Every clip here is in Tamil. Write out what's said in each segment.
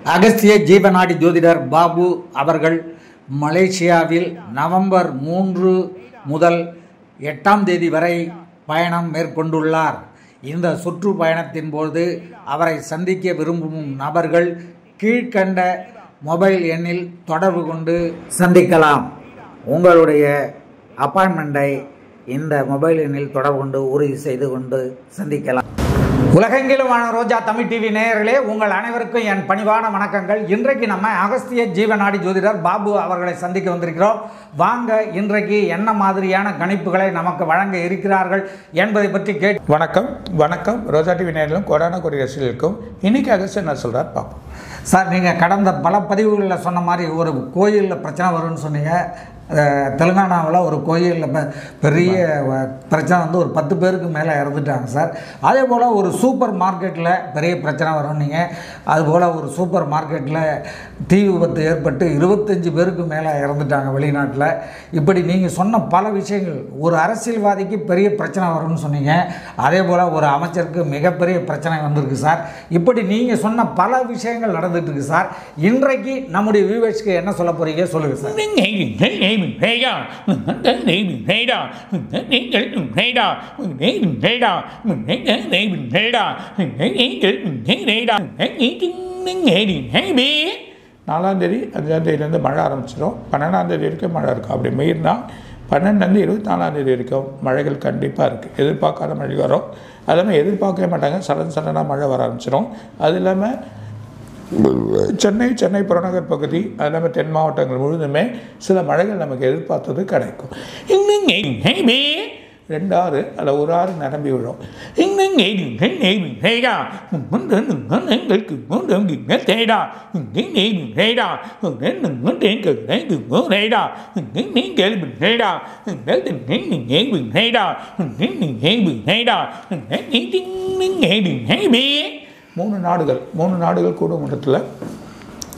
அகஸ்திய ஜீவநாடி ஜோதிடர் பாபு அவர்கள் மலேசியாவில் நவம்பர் 3 முதல் 8ஆம் தேதி வரை பயணம் மேற்கொண்டுள்ளார். இந்த சுற்றுப்பயணத்தின் போது அவரை சந்திக்க விரும்பும் நபர்கள் கீழ்கண்ட மொபைல் எண்ணில் தொடர்பு கொண்டு சந்திக்கலாம். உங்களுடைய அப்பாயின்மெண்ட்டை இந்த மொபைல் எண்ணில் தொடர்பு கொண்டு உறுதி செய்து கொண்டு சந்திக்கலாம். உலகெங்கிலும் வாழும் ரோஜா தமிழ் டிவி நேயர்களே, உங்கள் அனைவருக்கும் என் பணிவான வணக்கங்கள். இன்றைக்கு நம்ம அகஸ்திய ஜீவநாடி ஜோதிடர் பாபு அவர்களை சந்திக்க வந்திருக்கிறோம். வாங்க, இன்றைக்கு என்ன மாதிரியான கணிப்புகளை நமக்கு வழங்க இருக்கிறார்கள் என்பதை பற்றி வணக்கம் ரோஜா டிவி நேயர்களும் கொரோனா கொடி ரசிகர்களுக்கும். இன்னைக்கு அகஸ்தியர் என்ன சொல்கிறார் பார்ப்போம். சார், நீங்கள் கடந்த பல பதிவுகளில் சொன்ன மாதிரி ஒரு கோயிலில் பிரச்சனை வரும்னு சொன்னீங்க. தெலுங்கானாவில் ஒரு கோயிலில் பெரிய பிரச்சனை வந்து ஒரு 10 பேருக்கு மேலே இறந்துட்டாங்க சார். அதே போல் ஒரு சூப்பர் மார்க்கெட்டில் பெரிய பிரச்சனை வரும் நீங்கள். அதுபோல் ஒரு சூப்பர் மார்க்கெட்டில் தீ விபத்து ஏற்பட்டு 25 பேருக்கு மேலே இறந்துட்டாங்க வெளிநாட்டில். இப்படி நீங்கள் சொன்ன பல விஷயங்கள், ஒரு அரசியல்வாதிக்கு பெரிய பிரச்சனை வரும்னு சொன்னீங்க. அதே போல் ஒரு அமைச்சருக்கு மிகப்பெரிய பிரச்சனை வந்திருக்கு சார். இப்படி நீங்கள் சொன்ன பல விஷயங்கள் நடந்துட்டு இருக்கு சார். இன்றைக்கு நம்முடைய வியூவர்ஸ்க்கு என்ன சொல்ல போகிறீங்க சொல்லுங்கள் சார். நாலாம் தேதி 5ஆம் தேதியிலேருந்து மழை ஆரம்பிச்சிடும். 12ஆம் தேதி வரைக்கும் மழை இருக்கும். அப்படி மீறினா 12லேருந்து 24ஆம் தேதி வரைக்கும் மழைகள் கண்டிப்பாக இருக்குது. எதிர்பார்க்காத மழை வரும். அது இல்லாமல் எதிர்பார்க்கவே மாட்டாங்க, சடனாக மழை வர ஆரம்பிச்சிடும். அது இல்லாமல் சென்னை புறநகர் பகுதி, அது இல்லாமல் தென் மாவட்டங்கள் முழுதுமே சில மழைகள் நமக்கு எதிர்பார்த்தது கிடைக்கும். 2 ஆறு அல்ல ஒரு ஆறு நிரம்பி விழும். மூணு நாடுகள் கூடும் இடத்துல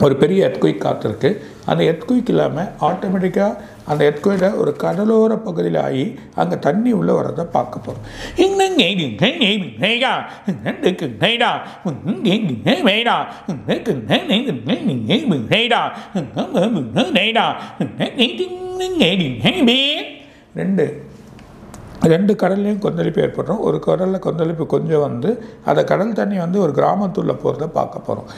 ஒரு பெரிய எர்த்குயிக் காத்திருக்கு. அந்த எர்த்குயிக் இல்லாமல் ஆட்டோமேட்டிக்காக அந்த எர்த்குயிக்கில் ஒரு கடலோர பகுதியில் ஆகி அங்கே தண்ணி உள்ளே வரதை பார்க்க போகிறோம். ரெண்டு கடல்லையும் கொந்தளிப்பு ஏற்படுறோம். ஒரு கடலில் கொந்தளிப்பு கொஞ்சம் வந்து அந்த கடல் தண்ணி வந்து ஒரு கிராமத்துள்ள போகிறத பார்க்க போகிறோம்.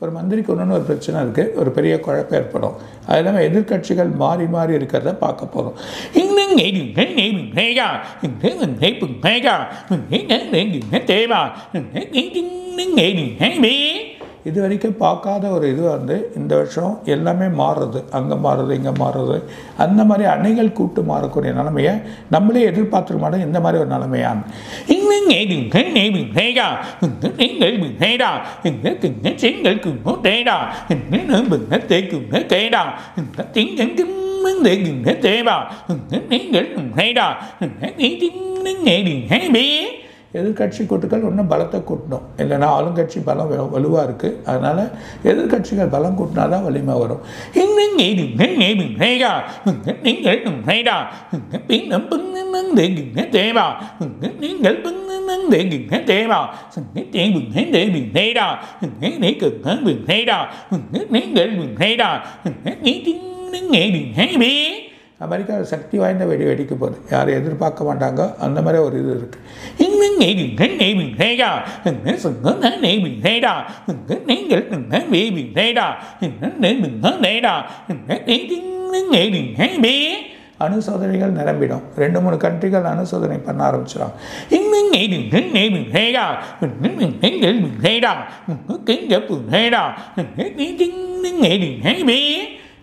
ஒரு மந்திரிக்கு ஒன்று ஒரு பிரச்சனை இருக்குது, ஒரு பெரிய குழப்பம் ஏற்படும். அது இல்லாமல் எதிர்கட்சிகள் மாறி இருக்கிறத பார்க்க போகிறோம். இது வரைக்கும் பார்க்காத ஒரு இது வந்து இந்த வருஷம் எல்லாமே மாறுறது. அங்கே மாறுறது, இங்கே மாறுறது. அந்த மாதிரி அணைகள் கூட்டு மாறக்கூடிய நிலைமையை நம்மளே எதிர்பார்த்துக்க மாட்டோம். இந்த மாதிரி ஒரு நிலைமையான எதிர்கட்சி கூட்டுகள் இன்னும் பலத்தை கூட்டணும். இல்லைன்னா ஆளுங்கட்சி பலம் வலுவாக இருக்குது. அதனால் எதிர்கட்சிகள் பலம் கூட்டினா தான் வலிமை வரும். அமெரிக்கா சக்தி வாய்ந்த வெடிக்க போகுது. யாரும் எதிர்பார்க்க மாட்டாங்க. அந்த மாதிரி ஒரு இது இருக்குது. அணுசோதனைகள் நிரம்பிடும். 2-3 கண்ட்ரிகள் அணுசோதனை பண்ண ஆரம்பிச்சிடும்.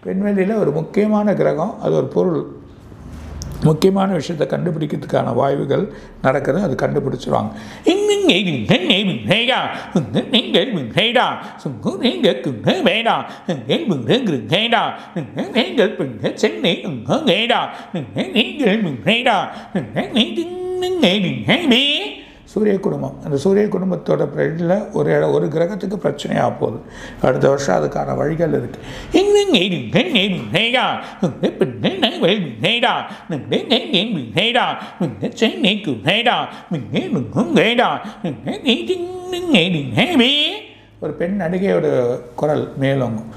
விண்வெளியில் ஒரு முக்கியமான கிரகம், அது ஒரு பொருள், முக்கியமான விஷயத்தை கண்டுபிடிக்கிறதுக்கான வாய்வுகள் நடக்குது. அது கண்டுபிடிச்சிருவாங்க. சூரிய குடும்பம். அந்த சூரிய குடும்பத்தோட பிரெட்டில் ஒரு கிரகத்துக்கு பிரச்சனையாக போகுது. அடுத்த வருஷம் அதுக்கான வழிகள் இருக்குது. ஒரு பெண் நடிகையோட குரல் மேலோங்கும்.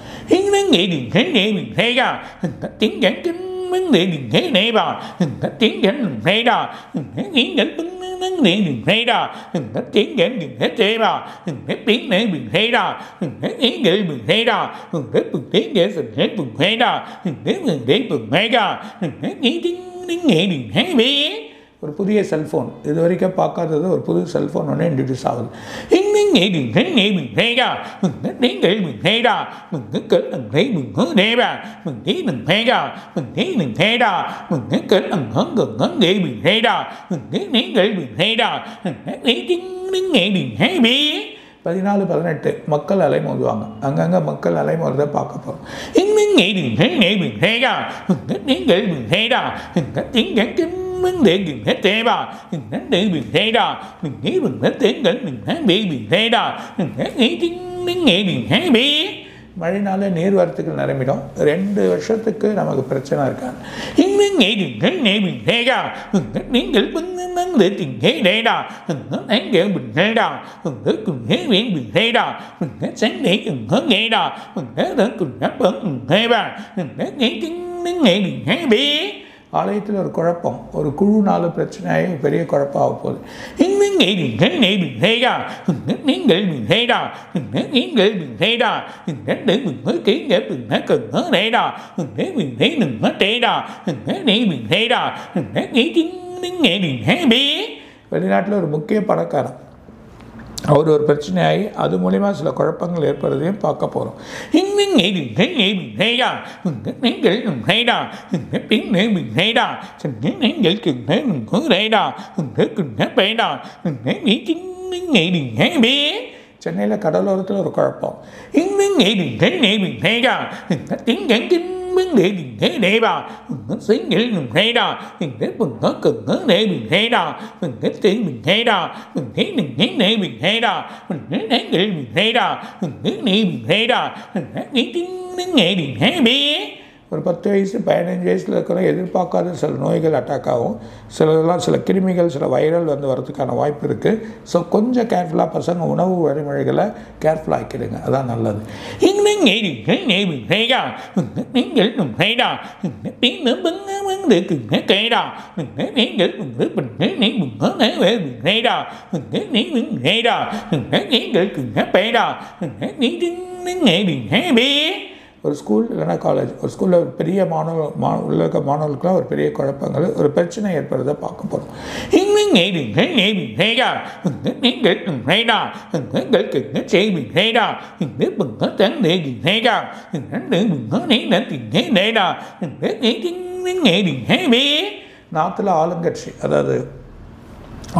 ஒரு புதிய செல்ஃபோன், இது வரைக்கும் பார்க்காதது ஒரு புது செல்ஃபோன் ஒன்று இன்ட்ரடியூஸ் ஆகுது. பதினாலு 18 மக்கள் அலைமோதுவாங்க. அங்கங்கே மக்கள் அலைமோதுறதை பார்க்க போகிறோம். மழைனால நீர்வரத்துகள் நிரம்பிடும். 2 வருஷத்துக்கு நமக்கு பிரச்சனை இருக்காது. ஆலயத்தில் ஒரு குழப்பம், ஒரு குழுனால பிரச்சனையாகி பெரிய குழப்பம் ஆக போகுது. வெளிநாட்டில் ஒரு முக்கிய பணக்காரன், அவர் ஒரு பிரச்சனையாகி அது மூலிமா சில குழப்பங்கள் ஏற்படுறதையும் பார்க்க போகிறோம். சென்னையில் கடலோரத்தில் ஒரு குழப்பம். ஒரு 10 வயசு 15 வயசில் இருக்கிற எதிர்பார்க்காத சில நோய்கள் அட்டாக் ஆகும். சில கிருமிகள், சில வைரல் வரதுக்கான வாய்ப்பு இருக்குது. ஸோ கொஞ்சம் கேர்ஃபுல்லாக பசங்க உணவு வழிமுறைகளை கேர்ஃபுல்லாக ஆக்கிடுங்க, அதான் நல்லது. ஒரு ஸ்கூல் இல்லைனா காலேஜ், ஒரு ஸ்கூலில் பெரிய உள்ள இருக்க மாணவர்களுக்குலாம் ஒரு பெரிய குழப்பங்கள், ஒரு பிரச்சனை ஏற்படுறதை பார்க்க போகிறோம். நாட்டில் ஆளுங்கட்சி, அதாவது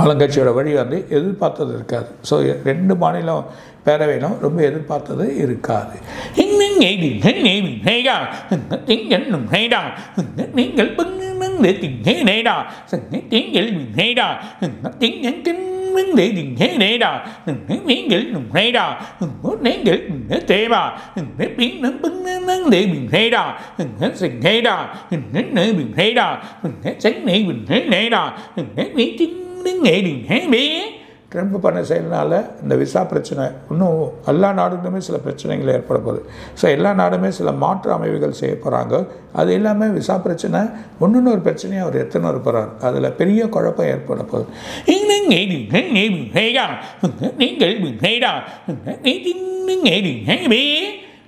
ஆளுங்கட்சியோட வழி எதிர்பார்த்தது இருக்காது. ஸோ 2 மாநிலம் பேரவையிலும் ரொம்ப எதிர்பார்த்தது இருக்காது. ட்ரம்ப் பண்ண செயல்னால இந்த விசா பிரச்சனை இன்னும் எல்லா நாடுகளுமே சில பிரச்சனைகள் ஏற்பட போகுது. ஸோ எல்லா நாடுமே சில மாற்று அமைவுகள் செய்ய போகிறாங்க. அது எல்லாமே விசா பிரச்சனை ஒன்றுன்னு ஒரு பிரச்சனையை அவர் எத்தனை போகிறார், அதில் பெரிய குழப்பம் ஏற்பட போகுது.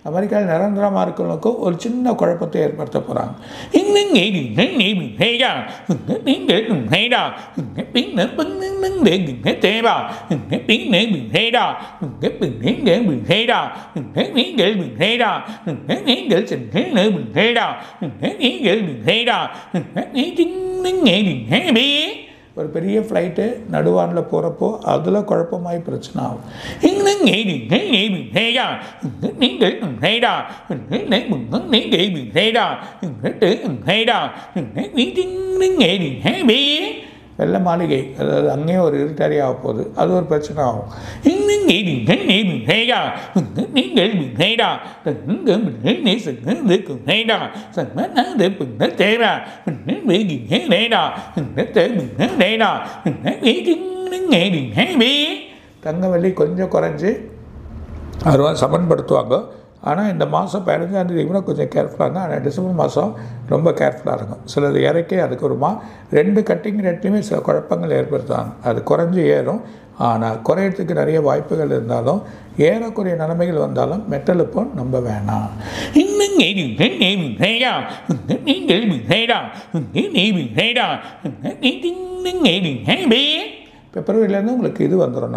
அமெரிக்காவில் நிரந்தரமாக இருக்கிறவங்களுக்கும் ஒரு சின்ன குழப்பத்தை ஏற்படுத்த போகிறாங்க. ஒரு பெரிய ஃப்ளைட்டு நடுவானில் போகிறப்போ அதில் குழப்பமாய் பிரச்சனை ஆகும். வெள்ளை மாளிகை, அதாவது அங்கேயும் ஒரு இருட்டறி ஆக போகுது, அது ஒரு பிரச்சனை ஆகும். தங்க வெள்ளி கொஞ்சம் குறைஞ்சி அதுவா சமன்படுத்துவாங்க. ஆனால் இந்த மாதம் 15ஆம் தேதி கூட கொஞ்சம் கேர்ஃபுல்லாக இருக்கும். ஆனால் டிசம்பர் மாதம் ரொம்ப கேர்ஃபுல்லாக இருக்கும். சிலது இறக்கி அதுக்கு ஒருமா 2 கட்டிங் ரேட்லேயுமே சில குழப்பங்கள் ஏற்படுத்துவாங்க. அது குறைஞ்சி ஏறும். ஆனால் குறையறதுக்கு நிறைய வாய்ப்புகள் இருந்தாலும் ஏறக்குறைய நிலைமைகள் வந்தாலும் மெட்டல் இப்போ நம்ப வேணாம். பிப்ரவரியிலேருந்து உங்களுக்கு இது வந்துடும்,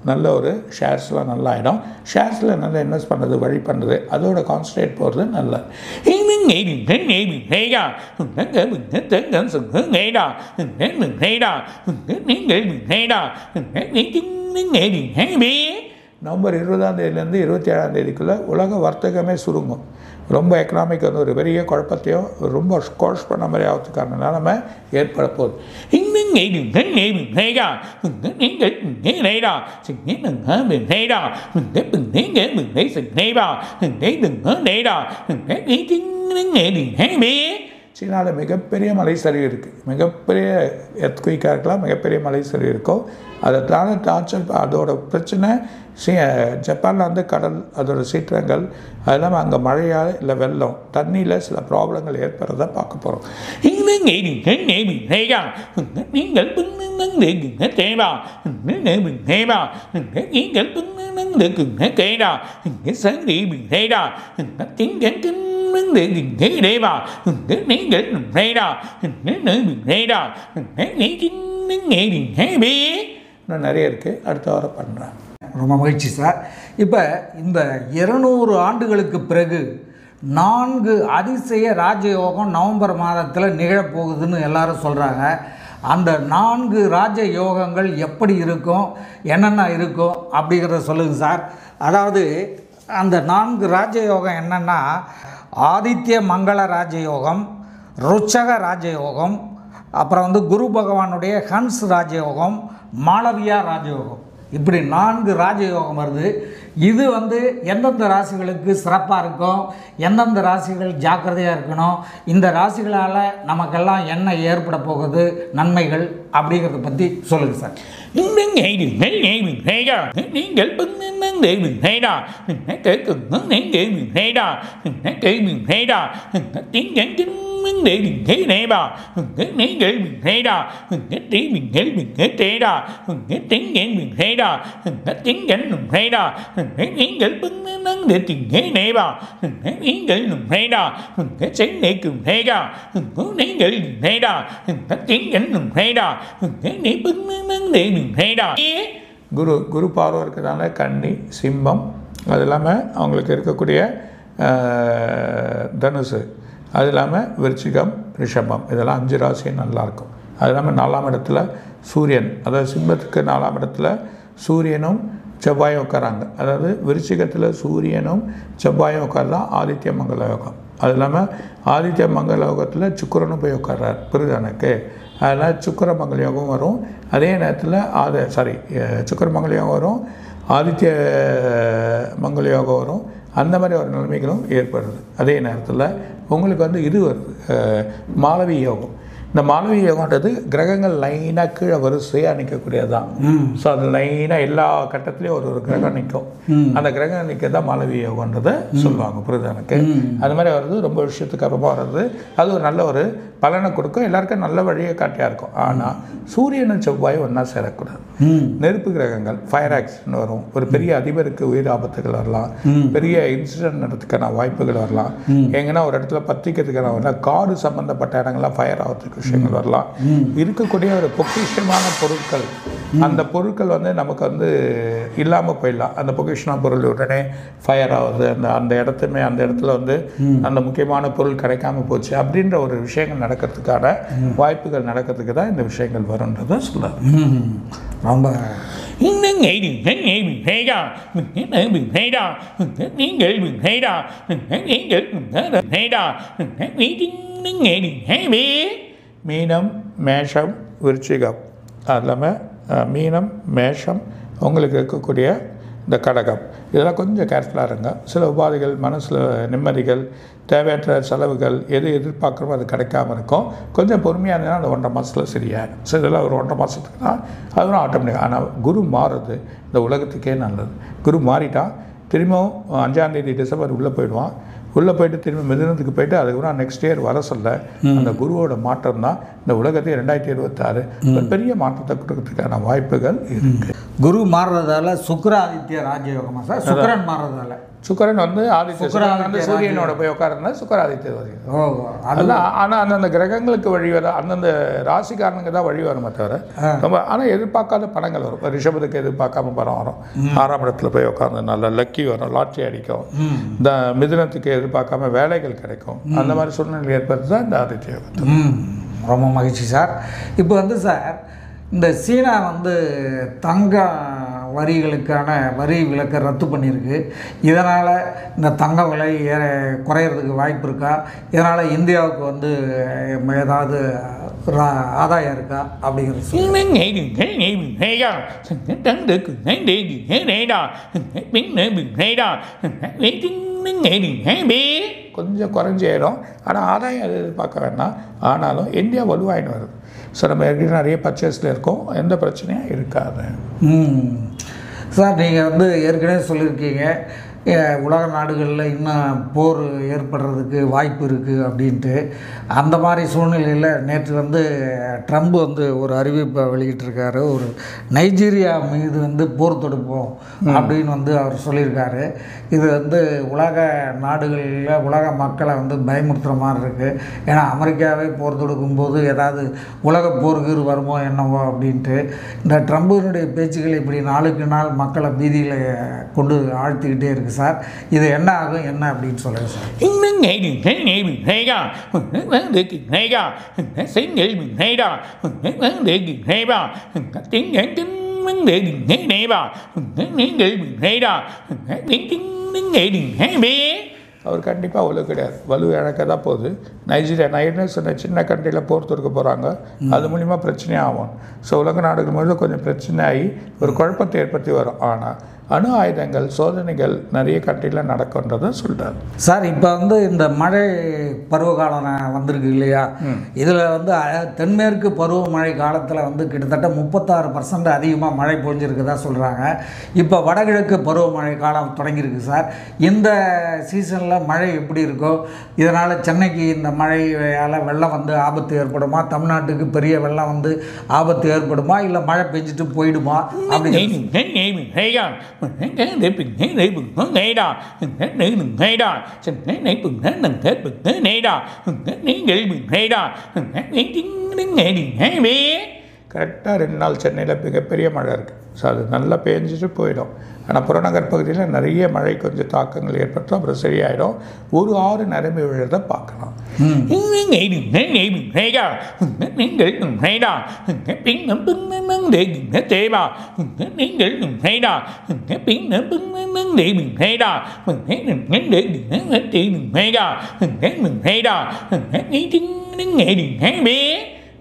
நல்ல ஒரு ஷேர்ஸ்லாம் நல்லா ஆகிடும். ஷேர்ஸில் நல்லா இன்வெஸ்ட் பண்ணுறது, வழி பண்ணுறது, அதோட கான்சன்ட்ரேட் போகிறது நல்லது. நவம்பர் 20ஆம் தேதியிலேருந்து 27ஆம் தேதிக்குள்ளே உலக வர்த்தகமே சுருங்கும். ரொம்ப எக்கனாமிக் வந்து ஒரு பெரிய குழப்பத்தையோ ரொம்ப ஸ்கோர்ஸ் பண்ண மாதிரி ஆகிறதுக்கான நிலைமை ஏற்பட போகுது. சீனாவில் மிகப்பெரிய மலை சரிவு இருக்குது. மிகப்பெரிய எர்த்குயிக்காக இருக்கலாம், மிகப்பெரிய மலை சரிவு இருக்கும். அதை தானே டார்ச்சர். அதோட பிரச்சனை ஜப்பானில் வந்து கடல், அதோட சீற்றங்கள், அது இல்லாமல் அங்கே மழையால் இல்லை வெள்ளம், தண்ணியில் சில ப்ராப்ளங்கள் ஏற்படுறத பார்க்க போகிறோம். இன்னும் நிறைய இருக்குது, அடுத்த வாரம் பண்ணுறேன். ரொம்ப மகிழ்ச்சி சார். இப்போ இந்த 200 ஆண்டுகளுக்கு பிறகு 4 அதிசய ராஜயோகம் நவம்பர் மாதத்தில் நிகழப்போகுதுன்னு எல்லாரும் சொல்கிறாங்க. அந்த 4 ராஜயோகங்கள் எப்படி இருக்கும், என்னென்ன இருக்கும் அப்படிங்கிறத சொல்லுங்க சார். அதாவது அந்த 4 ராஜயோகம் என்னென்னா, ஆதித்ய மங்கள ராஜயோகம், ருச்சக ராஜயோகம், அப்புறம் வந்து குரு பகவானுடைய ஹன்ஸ் ராஜயோகம், மாளவியா ராஜயோகம். இப்படி 4 ராஜயோகம் வருது. இது வந்து எந்தெந்த ராசிகளுக்கு சிறப்பாக இருக்கும், எந்தெந்த ராசிகள் ஜாக்கிரதையாக இருக்கணும், இந்த ராசிகளால் நமக்கெல்லாம் என்ன ஏற்பட போகுது, நன்மைகள் அப்படிங்கிறத பற்றி சொல்லுங்கள் சார். குரு பார்வை இருக்கிறதுனால கன்னி, சிம்மம், அது இல்லாமல் அவங்களுக்கு இருக்கக்கூடிய தனுசு, அது இல்லாமல் விருச்சிகம், ரிஷபம், இதெல்லாம் 5 ராசியும் நல்லாயிருக்கும். அது இல்லாமல் 4ஆம் இடத்துல சூரியன், அதாவது சிம்மத்துக்கு 4ஆம் இடத்துல சூரியனும் செவ்வாயும் உட்காராங்க. அதாவது விருச்சிகத்தில் சூரியனும் செவ்வாயும் உட்காரலாம், ஆதித்ய மங்கள யோகம். அது இல்லாமல் ஆதித்ய மங்கள யோகத்தில் சுக்கிரனும் போய் உட்கார்றார், புரியுது எனக்கு. அதனால் சுக்கிர மங்கள யோகம் வரும். அதே நேரத்தில் சுக்கிர மங்கள யோகம் வரும், ஆதித்ய மங்கள யோகம் வரும். அந்த மாதிரி ஒரு நிலைமைகளும் ஏற்படுது. அதே நேரத்தில் உங்களுக்கு வந்து இது வருது, மாளவி யோகம். இந்த மாளவிய யோகன்றது கிரகங்கள் லைனாக கீழே வரிசையாக நிற்கக்கூடியது தான். ஸோ அது லைனாக எல்லா கட்டத்துலேயும் ஒரு கிரகம் நிற்கும். அந்த கிரகம் நிற்கிறது தான் மாளவிய யோகன்றதை சொல்லுவாங்க, புரியுது எனக்கு. அது மாதிரி வர்றது ரொம்ப விஷயத்துக்கு அப்புறமா வர்றது, அது ஒரு நல்ல ஒரு பலனை கொடுக்கும், எல்லாருக்கும் நல்ல வழியை காட்டியாக இருக்கும். ஆனால் சூரியனும் செவ்வாயும் ஒன்றா சேரக்கூடாது. நெருப்பு கிரகங்கள், ஃபயர் ஆக்சிடென்ட் வரும், ஒரு பெரிய அதிபருக்கு உயிர் ஆபத்துகள் வரலாம், பெரிய இன்சிடென்ட் நடத்துக்கான வாய்ப்புகள் வரலாம், எங்கன்னா ஒரு இடத்துல பத்திக்கிறதுக்கான வரலாம், காடு சம்பந்தப்பட்ட இடங்கள்லாம் ஃபயர் ஆகிறதுக்கு விஷயங்கள் வரலாம். இருக்கக்கூடிய ஒரு பொக்கிஷமான பொருட்கள், அந்த பொருட்கள் வந்து நமக்கு வந்து இல்லாமல் போயிடலாம். அந்த பொக்கிஷமான பொருள் உடனே ஃபயர் ஆகுது, அந்த இடத்துல வந்து அந்த முக்கியமான பொருள் கிடைக்காம போச்சு அப்படின்ற ஒரு விஷயங்கள் நடக்கிறதுக்கான வாய்ப்புகள் நடக்கிறதுக்கு தான் இந்த விஷயங்கள் வரும்ன்றதை சொல்லுவாங்க. ரொம்ப மீனம், மேஷம், விருச்சிகம் அது இல்லாமல் மீனம், மேஷம், உங்களுக்கு இருக்கக்கூடிய இந்த கடகம், இதெல்லாம் கொஞ்சம் கேர்ஃபுல்லாக இருங்க. சில உபாதைகள், மனசில் நிம்மதிகள், தேவையற்ற செலவுகள், எது எதிர்பார்க்குறோமோ அது கிடைக்காம இருக்கும். கொஞ்சம் பொறுமையாக இருந்ததுன்னா அந்த 1.5 மாதத்தில் சரியாயிடும். ஸோ இதெல்லாம் ஒரு 1.5 மாதத்துக்கு தான் அதுவும் ஆட்டோமேட்டிக். ஆனால் குரு மாறுறது இந்த உலகத்துக்கே நல்லது. குரு மாறிட்டால் திரும்பவும் 5ஆம் தேதி டிசம்பர் உள்ளே போயிடுவான். உள்ளே போயிட்டு திரும்ப மிதுனத்துக்கு போயிட்டு அதுக்கப்புறம் நெக்ஸ்ட் இயர் வர சொல்ல அந்த குருவோட மாற்றம் தான் இந்த உலகத்தை 2026 ஒரு பெரிய மாற்றத்தை கொடுக்கறதுக்கான வாய்ப்புகள் இருக்குது. குரு மாறுறதால சுக்கிராதித்ய ராஜயோகமா சார்? சுக்கிரன் மாறுறதால சுக்கரன் வந்து சுக்கரன் வந்து சூரியனோட போய் உட்காருந்தா சுக்கராதித்ய வரி. அதெல்லாம் ஆனால் அந்தந்த கிரகங்களுக்கு வழி வர அந்தந்த ராசிக்காரனுக்கு தான் வழி வருமே தவிர ரொம்ப ஆனால் எதிர்பார்க்காத பணங்கள் வரும். ரிஷபத்துக்கு எதிர்பார்க்காம பணம் வரும். 6ஆம் இடத்துல போய் உட்காந்து நல்ல லக்கி வரும், லாட்ரி அடிக்கும். இந்த மிதுனத்துக்கு எதிர்பார்க்காம வேலைகள் கிடைக்கும். அந்த மாதிரி சூழ்நிலை ஏற்படுறது தான் இந்த ஆதித்ய யோகத்தை. ரொம்ப மகிழ்ச்சி சார். இப்போ வந்து சார் இந்த சீனா வந்து தங்க வரிகளுக்கான வரி விலக்கை ரத்து பண்ணியிருக்கு. இதனால் இந்த தங்க விலை குறையிறதுக்கு வாய்ப்பு இருக்கா? இதனால் இந்தியாவுக்கு வந்து ஏதாவது ஆதாயம் இருக்கா அப்படிங்கிறது கொஞ்சம் குறைஞ்சேரும். ஆனால் ஆதாயம் அது எதிர்பார்க்க வேண்டாம். ஆனாலும் இந்தியா வலுவாயின்னு வருது. ஸோ நம்ம ஏற்கனவே நிறைய பர்ச்சேஸில் இருக்கோம், எந்த பிரச்சனையும் இருக்காது. சார் நீங்கள் வந்து ஏற்கனவே சொல்லியிருக்கீங்க உலக நாடுகளில் இன்னும் போர் ஏற்படுறதுக்கு வாய்ப்பு இருக்குது அப்படின்ட்டு. அந்த மாதிரி சூழ்நிலையில் நேற்று வந்து ட்ரம்ப் வந்து ஒரு அறிவிப்பை வெளியிட்டிருக்காரு. ஒரு நைஜீரியா மீது வந்து போர் தொடுப்போம் அப்படின்னு வந்து அவர் சொல்லியிருக்காரு. இது வந்து உலக நாடுகளில் உலக மக்களை வந்து பயமுறுத்துகிற மாதிரி இருக்குது. ஏன்னா அமெரிக்காவே போர் தொடுக்கும்போது ஏதாவது உலக போர்கீர் வருமோ என்னவோ அப்படின்ட்டு. இந்த ட்ரம்பினுடைய பேச்சுக்கள் இப்படி நாளுக்கு நாள் மக்களை பீதியில் கொண்டு ஆழ்த்திக்கிட்டே இருக்குது சார். இது என்ன ஆகும் என்ன அப்படின்னு சொல்லுங்க சார். அவர் கண்டிப்பாக வலு கிடையாது, வலு இழக்க தான் போகுது. நைஜீரியா நான் சொன்ன சின்ன கண்ட்ரியில் போர் தொடுக்க போகிறாங்க, அது மூலிமா பிரச்சனையாக ஆகும். ஸோ உலக நாடுகள் முழுவதும் கொஞ்சம் பிரச்சனை ஆகி ஒரு குழப்பத்தை ஏற்படுத்தி வரும். ஆனால் அணு ஆயுதங்கள் சோதனைகள் நிறைய கண்ட்ரியில் நடக்குன்றதை சொல்கிறார் சார். இப்போ வந்து இந்த மழை பருவகாலம் வந்திருக்கு இல்லையா? இதில் வந்து தென்மேற்கு பருவமழை காலத்தில் வந்து கிட்டத்தட்ட 36% அதிகமாக மழை பொழிஞ்சிருக்குதா சொல்கிறாங்க. இப்போ வடகிழக்கு பருவமழை காலம் தொடங்கியிருக்கு சார். இந்த சீசனில் மழை எப்படி இருக்கோ, இதனால் சென்னைக்கு இந்த மழையால் வெள்ளம் வந்து ஆபத்து ஏற்படுமா? தமிழ்நாட்டுக்கு பெரிய வெள்ளம் வந்து ஆபத்து ஏற்படுமா? இல்லை மழை பெஞ்சிட்டு போயிடுமா அப்படி? கரெக்டாக 2 நாள் சென்னையில் மிகப்பெரிய மழை இருக்குது. ஸோ அது நல்லா பேஞ்சிட்டு போயிடும். ஆனால் புறநகர் பகுதியில் நிறைய மழை கொஞ்சம் தாக்கங்கள் ஏற்பட்டோம், அப்புறம் சரியாயிடும். ஒரு ஆறு நிரம்பி விழுறதை பார்க்கலாம்.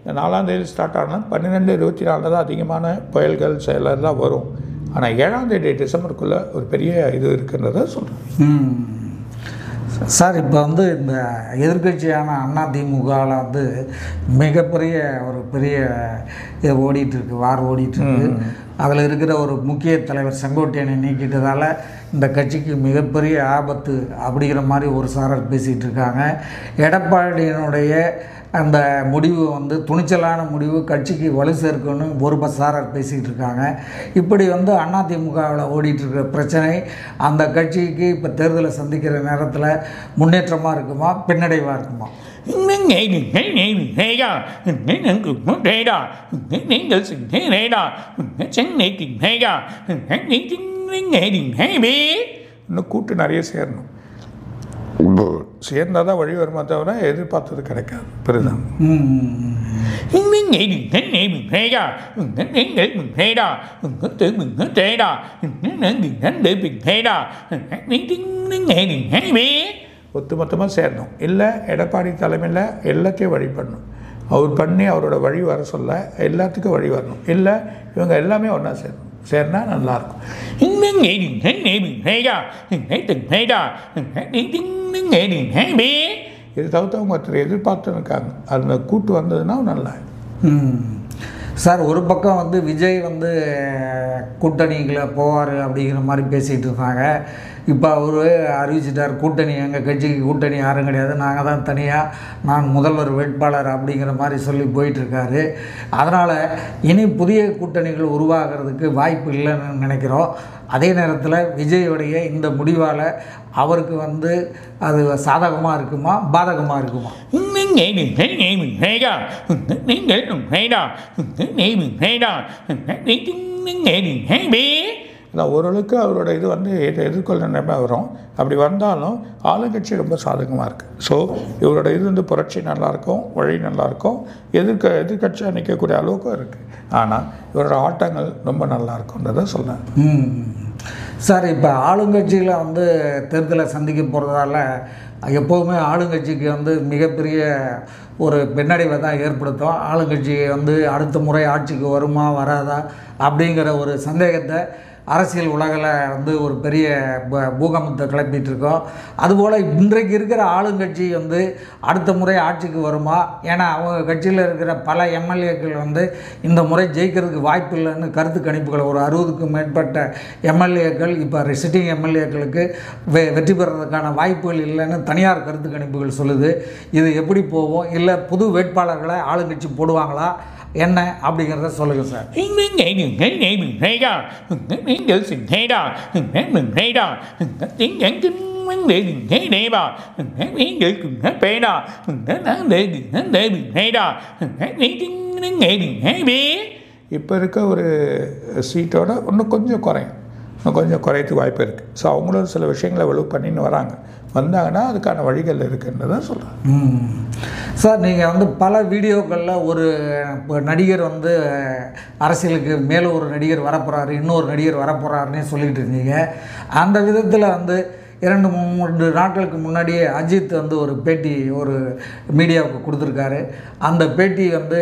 இந்த 4ஆம் தேதி ஸ்டார்ட் ஆனால் 12-24 தான் அதிகமான புயல்கள் செயலெல்லாம் வரும். ஆனால் 7ஆம் தேதி டிசம்பருக்குள்ளே ஒரு பெரிய இது இருக்குன்றத சொல்கிறேன் சார். இப்போ வந்து இந்த எதிர்கட்சியான அதிமுகவில் வந்து மிகப்பெரிய ஒரு பெரிய இது ஓடிட்டுருக்கு, வார் ஓடிட்டுருக்கு. அதில் இருக்கிற ஒரு முக்கிய தலைவர் செங்கோட்டையனை நீக்கிட்டதால் இந்த கட்சிக்கு மிகப்பெரிய ஆபத்து அப்படிங்கிற மாதிரி ஒரு சாரர் பேசிகிட்டு இருக்காங்க. எடப்பாடியினுடைய அந்த முடிவு வந்து துணிச்சலான முடிவு, கட்சிக்கு வலு சேர்க்கணும்னு ஒரு சாரர் பேசிக்கிட்டு இருக்காங்க. இப்படி வந்து அதிமுகவில் ஓடிட்டுருக்கிற பிரச்சனை அந்த கட்சிக்கு இப்போ தேர்தலை சந்திக்கிற நேரத்தில் முன்னேற்றமாக இருக்குமா பின்னடைவாக இருக்குமா? இன்னும் கூட்டு நிறைய சேரணும். சேர்ந்தால் தான் வழி வருமா தவிர எதிர்பார்த்தது கிடைக்காது. பெருதான் ஒட்டுமொத்தமாக சேரணும். இல்லை எடப்பாடி தலைமையில் எல்லாத்தையும் வழிபடணும். அவர் பண்ணி அவரோட வழி வர சொல்ல எல்லாத்துக்கும் வழி வரணும். இல்லை இவங்க எல்லாமே ஒன்றா சேரணும். சரினா நல்லாயிருக்கும். இது தவிர்த்தவங்க ஒருத்தர் எதிர்பார்த்து இருக்காங்க. அந்த கூட்டு வந்ததுன்னா நல்லா. சார், ஒரு பக்கம் வந்து விஜய் வந்து கூட்டணிகளை போவார் அப்படிங்கிற மாதிரி பேசிகிட்டு இருந்தாங்க. இப்போ அவர் அறிவிச்சிட்டார், கூட்டணி எங்கள் கட்சிக்கு கூட்டணி யாரும் கிடையாது, நாங்கள் தான் தனியாக நான் முதல்வர் வேட்பாளர் அப்படிங்கிற மாதிரி சொல்லி போயிட்டுருக்காரு. அதனால் இனி புதிய கூட்டணிகள் உருவாகிறதுக்கு வாய்ப்பு இல்லைன்னு நினைக்கிறோம். அதே நேரத்தில் விஜயோடைய இந்த முடிவால் அவருக்கு வந்து அது சாதகமாக இருக்குமா பாதகமாக இருக்குமா? ஓரளவுக்கு அவரோட இது வந்து எதிர்கொள்ள நிலைமை வரும். அப்படி வந்தாலும் ஆளுங்கட்சி ரொம்ப சாதகமாக இருக்குது. ஸோ இவரோட இது வந்து புரட்சி நல்லாயிருக்கும், வழி நல்லாயிருக்கும், எதிர்கட்சியாக நிற்கக்கூடிய அளவுக்கும் இருக்குது. ஆனால் இவரோட ஆட்டங்கள் ரொம்ப நல்லாயிருக்குன்றதை சொல்கிறேன். சார், இப்போ ஆளுங்கட்சியில் வந்து தேர்தலை சந்திக்க போகிறதால எப்போவுமே ஆளுங்கட்சிக்கு வந்து மிகப்பெரிய ஒரு பின்னடைவை தான் ஏற்படுத்தும். ஆளுங்கட்சி வந்து அடுத்த முறை ஆட்சிக்கு வருமா வராதா அப்படிங்கிற ஒரு சந்தேகத்தை அரசியல் உலகில் வந்து ஒரு பெரிய பூகம்பத்தை கிளப்பிட்டு இருக்கோம். அதுபோல் இன்றைக்கு இருக்கிற ஆளுங்கட்சி வந்து அடுத்த முறை ஆட்சிக்கு வருமா? ஏன்னா அவங்க கட்சியில் இருக்கிற பல எம்எல்ஏக்கள் வந்து இந்த முறை ஜெயிக்கிறதுக்கு வாய்ப்பு இல்லைன்னு கருத்து கணிப்புகள், ஒரு 60க்கும் மேற்பட்ட எம்எல்ஏக்கள் இப்போ சிட்டிங் எம்எல்ஏக்களுக்கு வெற்றி பெறதுக்கான வாய்ப்புகள் இல்லைன்னு தனியார் கருத்து கணிப்புகள் சொல்லுது. இது எப்படி போகும்? இல்லை புது வேட்பாளர்களை ஆளுங்கட்சி போடுவாங்களா என்ன அப்படிங்கிறத சொல்லுங்கள் சார். இப்போ இருக்க ஒரு சீட்டோட இன்னும் கொஞ்சம் குறையும், இன்னும் கொஞ்சம் குறையத்துக்கு வாய்ப்பு இருக்குது. ஸோ அவங்களும் சில விஷயங்களை வலு பண்ணின்னு வந்தாங்கன்னா அதுக்கான வழிகள் இருக்குன்றதை சொல்கிறேன். சார், நீங்கள் வந்து பல வீடியோக்களில் ஒரு நடிகர் வந்து அரசியலுக்கு மேலே ஒரு நடிகர் வரப்போகிறாரு, இன்னொரு நடிகர் வரப்போகிறாருன்னே சொல்லிகிட்டு இருந்தீங்க. அந்த விதத்தில் வந்து 2-3 நாட்களுக்கு முன்னாடியே அஜித் வந்து ஒரு பேட்டி ஒரு மீடியாவுக்கு கொடுத்துருக்காரு. அந்த பேட்டி வந்து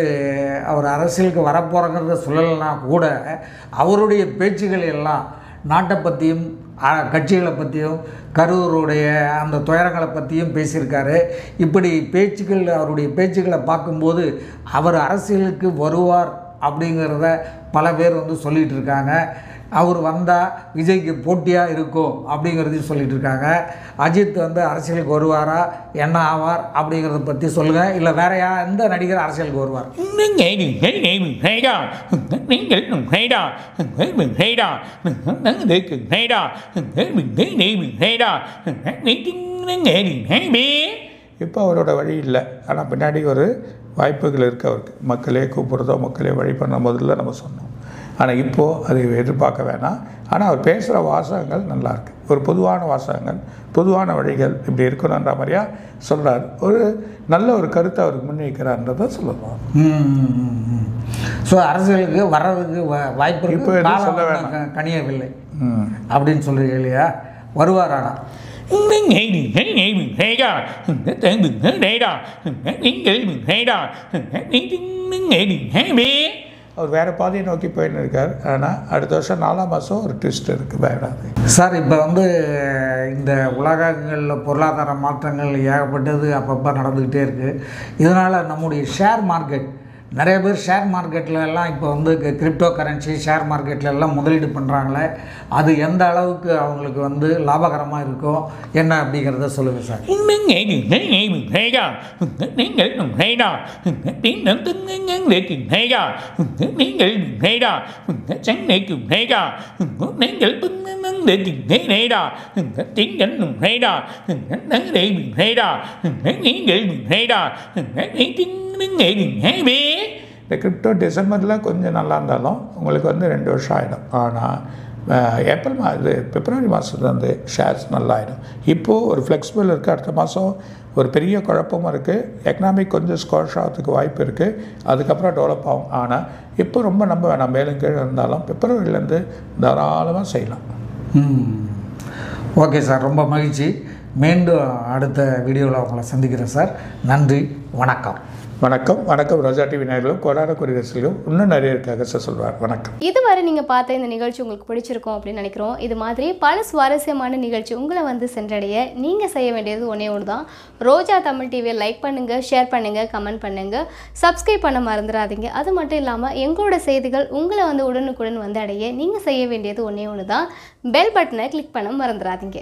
அவர் அரசியலுக்கு வரப்போகிறத சொல்லலைன்னா கூட அவருடைய பேச்சுகள் எல்லாம் நாட்டை பற்றியும் கட்சிகளை பற்றியும் கரூருடைய அந்த துயரங்களை பற்றியும் பேசியிருக்காரு. இப்படி பேச்சுக்கள், அவருடைய பேச்சுக்களை பார்க்கும்போது அவர் அரசியலுக்கு வருவார் அப்படிங்கிறத பல பேர் வந்து சொல்லிகிட்டு இருக்காங்க. அவர் வந்தால் விஜய்க்கு போட்டியாக இருக்கும் அப்படிங்கிறதையும் சொல்லிகிட்டு இருக்காங்க. அஜித் வந்து அரசியலுக்கு வருவாரா, என்ன ஆவார் அப்படிங்கிறத பற்றி சொல்லுங்கள். இல்லை வேற எந்த நடிகர் அரசியலுக்கு வருவார்? இப்போ அவரோட வழி இல்லை. ஆனால் பின்னாடி ஒரு வாய்ப்புகள் இருக்குது அவருக்கு. மக்களே கூப்பிட்றதோ மக்களே வழி பண்ண முதல்ல நம்ம சொன்னோம். ஆனால் இப்போது அதை எதிர்பார்க்க வேணாம். ஆனால் அவர் பேசுகிற வாசகங்கள் நல்லாயிருக்கு. ஒரு பொதுவான வாசகங்கள், பொதுவான வழிகள் இப்படி இருக்கணுன்ற மாதிரியா சொல்கிறார். ஒரு நல்ல ஒரு கருத்தை அவருக்கு முன்வைக்கிறார்ன்றதை சொல்லலாம். ஸோ அரசியலுக்கு வர்றதுக்கு வாய்ப்பு இப்போ எதுவும் சொல்ல வேணாம், கனியவில்லை அப்படின்னு சொல்கிறீங்க இல்லையா? வருவாராடா? அவர் வேறு பாதையை நோக்கி போயின்னு இருக்கார். ஆனால் அடுத்த வருஷம் 4ஆம் மாதம் ஒரு ட்விஸ்ட் இருக்குது, பயப்படாது. சார், இப்போ வந்து இந்த உலகங்களில் பொருளாதார மாற்றங்கள் ஏகப்பட்டது அப்பப்போ நடந்துக்கிட்டே இருக்குது. இதனால் நம்முடைய ஷேர் மார்க்கெட், நிறைய பேர் ஷேர் மார்க்கெட்டில் எல்லாம் இப்போ வந்து கிரிப்டோ கரன்சி ஷேர் மார்க்கெட்டில் எல்லாம் முதலீடு பண்ணுறாங்களே, அது எந்த அளவுக்கு அவங்களுக்கு வந்து லாபகரமாக இருக்கும் என்ன அப்படிங்கிறத சொல்லுங்கள் சார். இந்த கிரிப்டோ டிசம்பரில் கொஞ்சம் நல்லா இருந்தாலும் உங்களுக்கு வந்து 2 வருஷம் ஆகிடும். ஆனால் பிப்ரவரி மாதத்துலேருந்து ஷேர்ஸ் நல்லாயிடும். இப்போது ஒரு ஃப்ளெக்சிபிள் இருக்குது. அடுத்த மாதம் ஒரு பெரிய குழப்பமும் இருக்குது. எக்கனாமிக் கொஞ்சம் ஸ்கோர்ஷ் ஆகிறதுக்கு வாய்ப்பு இருக்குது. அதுக்கப்புறம் டெவலப் ஆகும். ஆனால் இப்போ ரொம்ப நம்ப வேணாம். மேலும் கீழே இருந்தாலும் பிப்ரவரியிலேருந்து தாராளமாக செய்யலாம். ஓகே சார், ரொம்ப மகிழ்ச்சி. மீண்டும் அடுத்த வீடியோவில் உங்களை சந்திக்கிறேன் சார். நன்றி, வணக்கம். வணக்கம் வணக்கம். ரோஜா டிவி நேயர்களும் கோடான குறிகர்களும் இன்னும் நிறைய இருக்காக சார் சொல்வார். வணக்கம். இதுவரை நீங்கள் பார்த்த இந்த நிகழ்ச்சி உங்களுக்கு பிடிச்சிருக்கும் அப்படின்னு நினைக்கிறோம். இது மாதிரி பல சுவாரஸ்யமான நிகழ்ச்சி உங்களை வந்து சென்றடைய நீங்கள் செய்ய வேண்டியது ஒன்றே ஒன்று தான். ரோஜா தமிழ் டிவியை லைக் பண்ணுங்கள், ஷேர் பண்ணுங்கள், கமெண்ட் பண்ணுங்கள், சப்ஸ்கிரைப் பண்ண மறந்துடாதீங்க. அது மட்டும் இல்லாமல் எங்களோட செய்திகள் உங்களை வந்து உடனுக்குடன் வந்து அடைய நீங்கள் செய்ய வேண்டியது ஒன்றே ஒன்று தான். பெல் பட்டனை கிளிக் பண்ண மறந்துடாதீங்க.